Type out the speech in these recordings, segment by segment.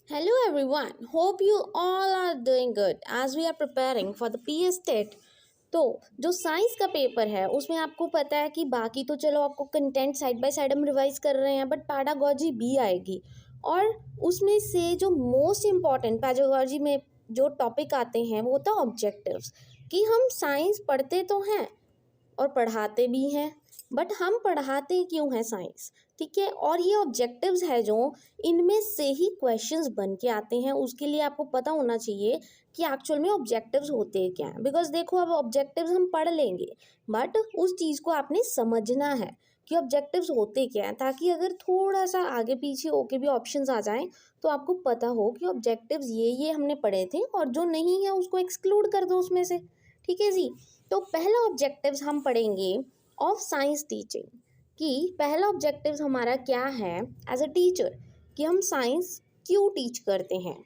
Hello everyone, hope you all are doing good as we are preparing for the PS TET. तो जो science का paper है उसमें आपको पता है कि बाकी तो चलो आपको कंटेंट साइड बाय साइड हम रिवाइज कर रहे हैं, बट पैडागॉजी भी आएगी। और उसमें से जो मोस्ट इम्पॉर्टेंट पैडागॉजी में जो टॉपिक आते हैं वो होता है ऑब्जेक्टिव्स। कि हम साइंस पढ़ते तो हैं और पढ़ाते भी हैं, बट हम पढ़ाते क्यों हैं साइंस, ठीक है। और ये ऑब्जेक्टिव्स है जो इनमें से ही क्वेश्चंस बन के आते हैं, उसके लिए आपको पता होना चाहिए कि एक्चुअल में ऑब्जेक्टिव्स होते क्या हैं। बिकॉज देखो, अब ऑब्जेक्टिव्स हम पढ़ लेंगे, बट उस चीज़ को आपने समझना है कि ऑब्जेक्टिव्स होते क्या हैं, ताकि अगर थोड़ा सा आगे पीछे होके भी ऑप्शंस आ जाएं तो आपको पता हो कि ऑब्जेक्टिव्स ये हमने पढ़े थे, और जो नहीं है उसको एक्सक्लूड कर दो उसमें से, ठीक है जी। तो पहला ऑब्जेक्टिव्स हम पढ़ेंगे ऑफ साइंस टीचिंग, कि पहला ऑब्जेक्टिव्स हमारा क्या है एज अ टीचर, कि हम साइंस क्यों टीच करते हैं।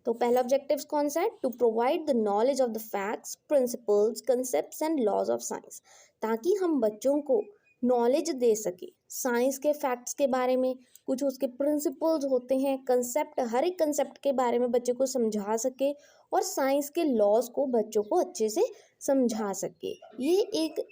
तो पहला ऑब्जेक्टिव्स कौन सा है? To provide the knowledge of the facts, principles, concepts and laws of science, ताकि हम बच्चों को नॉलेज दे सके साइंस के फैक्ट्स के बारे में, कुछ उसके प्रिंसिपल्स होते हैं, कंसेप्ट, हर एक कंसेप्ट के बारे में बच्चे को समझा सके, और साइंस के लॉज को बच्चों को अच्छे से समझा सके। ये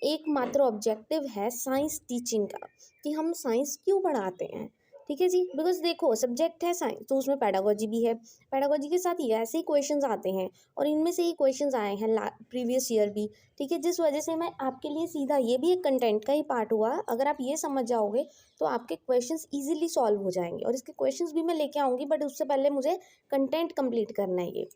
एकमात्र ऑब्जेक्टिव है साइंस टीचिंग का, कि हम साइंस क्यों पढ़ाते हैं, ठीक है जी। बिकॉज देखो, सब्जेक्ट है साइंस तो उसमें पैडागॉजी भी है, पैडागॉजी के साथ ही ऐसे ही क्वेश्चंस आते हैं, और इनमें से ही क्वेश्चंस आए हैं प्रीवियस ईयर भी, ठीक है। जिस वजह से मैं आपके लिए सीधा, ये भी एक कंटेंट का ही पार्ट हुआ, अगर आप ये समझ जाओगे तो आपके क्वेश्चंस इजीली सॉल्व हो जाएंगे। और इसके क्वेश्चंस भी मैं लेके आऊँगी, बट उससे पहले मुझे कंटेंट कंप्लीट करना है ये।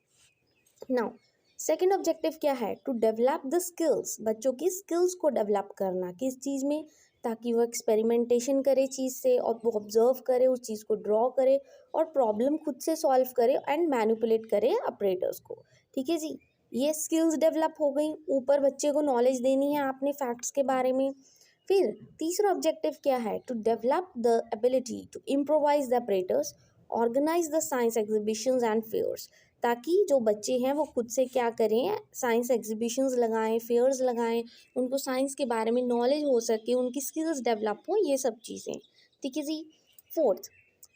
नाउ सेकेंड ऑब्जेक्टिव क्या है? टू डेवलप द स्किल्स, बच्चों की स्किल्स को डेवलप करना, किस चीज़ में? ताकि वो एक्सपेरिमेंटेशन करे चीज़ से, और वो ऑब्जर्व करे, उस चीज़ को ड्रॉ करे, और प्रॉब्लम खुद से सॉल्व करे एंड मैनिपुलेट करे ऑपरेटर्स को, ठीक है जी। ये स्किल्स डेवलप हो गई, ऊपर बच्चे को नॉलेज देनी है आपने फैक्ट्स के बारे में। फिर तीसरा ऑब्जेक्टिव क्या है? To develop the ability to improvise the operators, organize the science exhibitions and fairs, ताकि जो बच्चे हैं वो खुद से क्या करें, साइंस एग्जीबिशंस लगाएं, फेयर्स लगाएं, उनको साइंस के बारे में नॉलेज हो सके, उनकी स्किल्स डेवलप हो, ये सब चीज़ें, ठीक है जी। Fourth,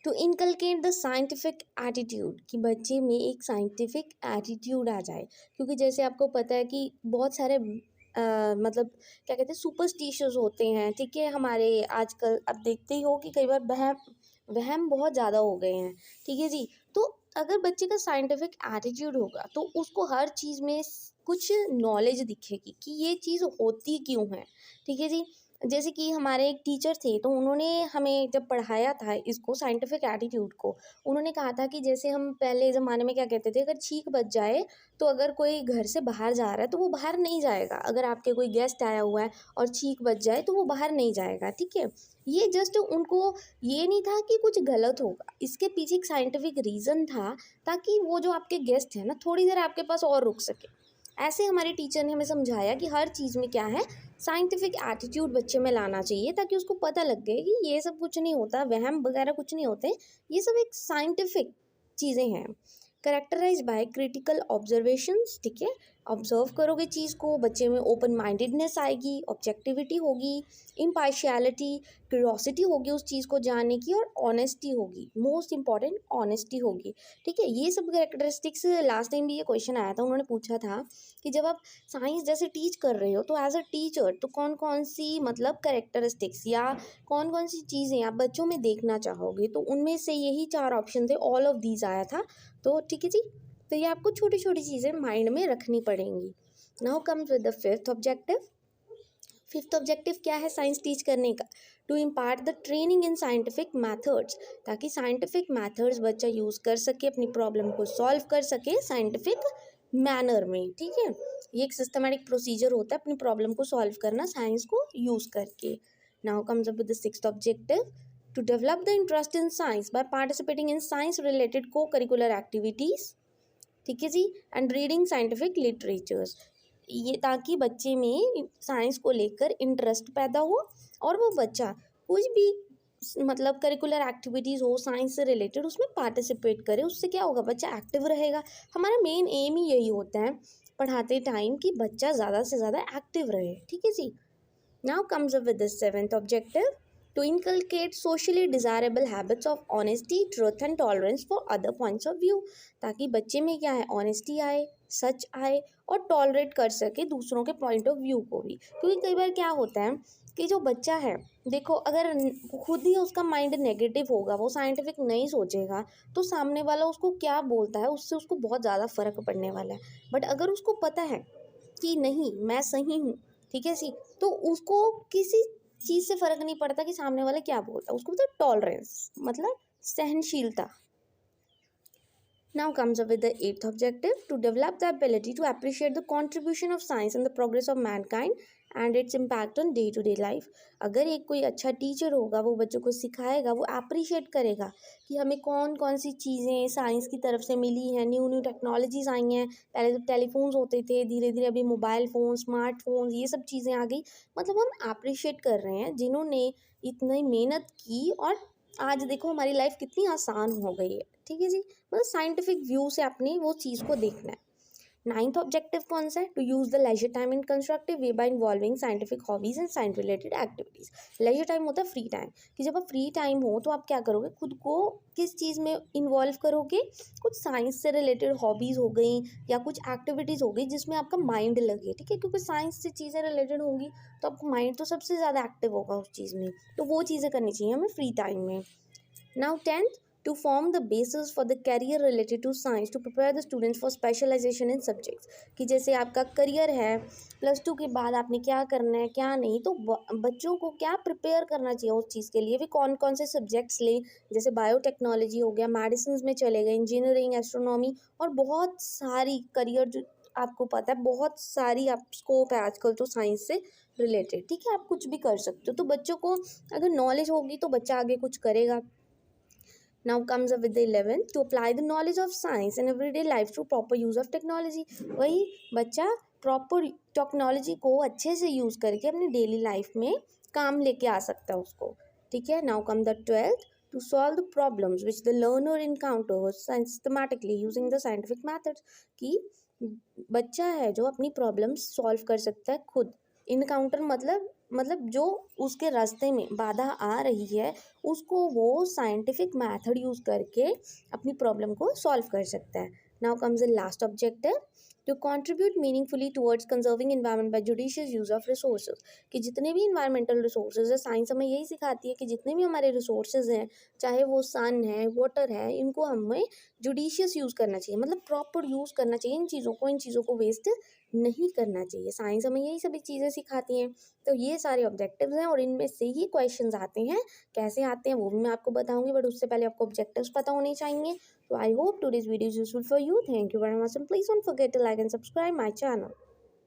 to inculcate the scientific attitude, कि बच्चे में एक साइंटिफिक एटीट्यूड आ जाए। क्योंकि जैसे आपको पता है कि बहुत सारे मतलब क्या कहते हैं, सुपरस्टिशियस होते हैं, ठीक है। हमारे आजकल आप देखते ही हो कि कई बार वहम वहम बहुत ज़्यादा हो गए हैं, ठीक है जी। तो अगर बच्चे का साइंटिफिक एटीट्यूड होगा तो उसको हर चीज़ में कुछ नॉलेज दिखेगी कि ये चीज़ होती क्यों है, ठीक है जी। जैसे कि हमारे एक टीचर थे, तो उन्होंने हमें जब पढ़ाया था इसको, साइंटिफिक एटीट्यूड को, उन्होंने कहा था कि जैसे हम पहले ज़माने में क्या कहते थे, अगर छींक बज जाए तो अगर कोई घर से बाहर जा रहा है तो वो बाहर नहीं जाएगा, अगर आपके कोई गेस्ट आया हुआ है और छींक बज जाए तो वो बाहर नहीं जाएगा, ठीक है। ये जस्ट उनको ये नहीं था कि कुछ गलत होगा, इसके पीछे एक साइंटिफिक रीज़न था, ताकि वो जो आपके गेस्ट हैं ना थोड़ी देर आपके पास और रुक सके। ऐसे हमारे टीचर ने हमें समझाया कि हर चीज़ में क्या है, साइंटिफिक एटीट्यूड बच्चे में लाना चाहिए, ताकि उसको पता लग गए कि ये सब कुछ नहीं होता, वहम वगैरह कुछ नहीं होते, ये सब एक साइंटिफिक चीज़ें हैं। करेक्टराइज बाय क्रिटिकल ऑब्जर्वेशंस, ठीक है। ऑब्जर्व करोगे चीज़ को, बच्चे में ओपन माइंडेडनेस आएगी, ऑब्जेक्टिविटी होगी, इम्पार्शियलिटी, क्यूरोसिटी होगी उस चीज़ को जानने की, और ऑनेस्टी होगी, मोस्ट इंपॉर्टेंट ऑनेस्टी होगी, ठीक है। ये सब कैरेक्टरिस्टिक्स, लास्ट टाइम भी ये क्वेश्चन आया था, उन्होंने पूछा था कि जब आप साइंस जैसे टीच कर रहे हो तो एज अ टीचर तो कौन कौन सी मतलब कैरेक्टरिस्टिक्स या कौन कौन सी चीज़ें आप बच्चों में देखना चाहोगे, तो उनमें से यही 4 ऑप्शन थे, ऑल ऑफ दीज आया था। तो ठीक है जी, तो ये आपको छोटी छोटी चीज़ें माइंड में रखनी पड़ेंगी। Now comes with the fifth objective. Fifth objective क्या है साइंस टीच करने का? To impart the training in scientific methods, ताकि साइंटिफिक मैथड्स बच्चा यूज़ कर सके, अपनी प्रॉब्लम को सॉल्व कर सके साइंटिफिक मैनर में, ठीक है। ये एक सिस्टमेटिक प्रोसीजर होता है अपनी प्रॉब्लम को सॉल्व करना साइंस को यूज़ करके। Now comes up with the sixth objective. To develop the interest in science by participating in science related co-curricular activities, ठीक है जी, एंड रीडिंग साइंटिफिक लिटरेचर्स, ये ताकि बच्चे में साइंस को लेकर इंटरेस्ट पैदा हो, और वो बच्चा कुछ भी मतलब करिकुलर एक्टिविटीज़ हो साइंस से रिलेटेड उसमें पार्टिसिपेट करे। उससे क्या होगा, बच्चा एक्टिव रहेगा। हमारा मेन एम ही यही होता है पढ़ाते टाइम, कि बच्चा ज़्यादा से ज़्यादा एक्टिव रहे, ठीक है जी। Now comes up with the seventh objective. to inculcate socially desirable habits of honesty, truth and tolerance for other points of view, ताकि बच्चे में क्या है, ऑनेस्टी आए, सच आए और टॉलरेट कर सके दूसरों के पॉइंट ऑफ व्यू को भी। क्योंकि कई बार क्या होता है कि जो बच्चा है, देखो अगर खुद ही उसका माइंड नेगेटिव होगा, वो साइंटिफिक नहीं सोचेगा, तो सामने वाला उसको क्या बोलता है उससे उसको बहुत ज़्यादा फर्क पड़ने वाला है। बट अगर उसको पता है कि नहीं मैं सही हूँ, ठीक है सी, तो उसको किसी चीज़ से फ़र्क नहीं पड़ता कि सामने वाला क्या बोलता है, उसको मतलब टॉलरेंस, मतलब सहनशीलता। Now comes up with the eighth objective, to develop the ability to appreciate the contribution of science and the progress of mankind and its impact on day to day life। अगर एक कोई अच्छा teacher होगा, वो बच्चों को सिखाएगा, वो अप्रिशिएट करेगा कि हमें कौन कौन सी चीज़ें साइंस की तरफ से मिली हैं, न्यू न्यू टेक्नोलॉजीज आई हैं। पहले तो टेलीफोन्स होते थे, धीरे धीरे अभी मोबाइल फ़ोन, स्मार्टफोन, ये सब चीज़ें आ गई। मतलब हम अप्रिशिएट कर रहे हैं जिन्होंने इतनी मेहनत की, और आज देखो हमारी लाइफ कितनी आसान हो गई है, ठीक है जी। मतलब साइंटिफिक व्यू से अपनी वो चीज़ को देखना है। नाइन्थ ऑब्जेक्टिव कौन सा है, to use the leisure time in constructive way by involving scientific hobbies and science related activities. Leisure time होता है फ्री टाइम, कि जब आप फ्री टाइम हो तो आप क्या करोगे, खुद को किस चीज़ में इन्वॉल्व करोगे, कुछ साइंस से रिलेटेड हॉबीज़ हो गई या कुछ एक्टिविटीज़ हो गई जिसमें आपका माइंड लगे, ठीक है। क्योंकि साइंस से चीज़ें रिलेटेड होंगी तो आपका माइंड तो सबसे ज़्यादा एक्टिव होगा उस चीज़ में, तो वो चीज़ें करनी चाहिए हमें फ्री टाइम में। Now 10th, to form the basis for the career related to science to prepare the students for specialization in subjects। कि जैसे आपका करियर है, +2 के बाद आपने क्या करना है क्या नहीं, तो बच्चों को क्या प्रिपेयर करना चाहिए उस चीज़ के लिए, भी कौन कौन से सब्जेक्ट्स लें। जैसे बायोटेक्नोलॉजी हो गया, मेडिसिन में चले गए, इंजीनियरिंग, एस्ट्रोनॉमी, और बहुत सारी करियर जो आपको पता है, बहुत सारी आप स्कोप है आजकल तो साइंस से रिलेटेड, ठीक है। आप कुछ भी कर सकते हो, तो बच्चों को अगर नॉलेज होगी तो बच्चा आगे कुछ करेगा। Now comes up with the 11th, to apply the knowledge of science in everyday life through proper use of technology। वही बच्चा प्रॉपर टेक्नोलॉजी को अच्छे से यूज़ करके अपनी डेली लाइफ में काम लेके आ सकता है उसको, ठीक है। Now come the 12th, to solve the problems which the learner encounters systematically using the scientific methods। कि बच्चा है जो अपनी प्रॉब्लम्स सॉल्व कर सकता है खुद। इनकाउंटर मतलब जो उसके रास्ते में बाधा आ रही है उसको वो साइंटिफिक मेथड यूज़ करके अपनी प्रॉब्लम को सॉल्व कर सकता है। Now comes the last objective, to contribute meaningfully towards conserving environment by judicious use of resources. कि जितने भी इन्वायरमेंटल रिसोर्सेज है, साइंस हमें यही सिखाती है कि जितने भी हमारे रिसोर्सेज हैं, चाहे वो सन है, वाटर है, इनको हमें जुडिशियस यूज़ करना चाहिए, मतलब प्रॉपर यूज़ करना चाहिए इन चीज़ों को वेस्ट नहीं करना चाहिए। साइंस हमें यही सभी चीज़ें सिखाती हैं। तो ये सारे ऑब्जेक्टिव्स हैं और इनमें से ही क्वेश्चंस आते हैं। कैसे आते हैं वो भी मैं आपको बताऊंगी, बट उससे पहले आपको ऑब्जेक्टिव्स पता होने चाहिए। तो I hope today's video is useful for you. Thank you very much and please don't forget to like and subscribe my channel.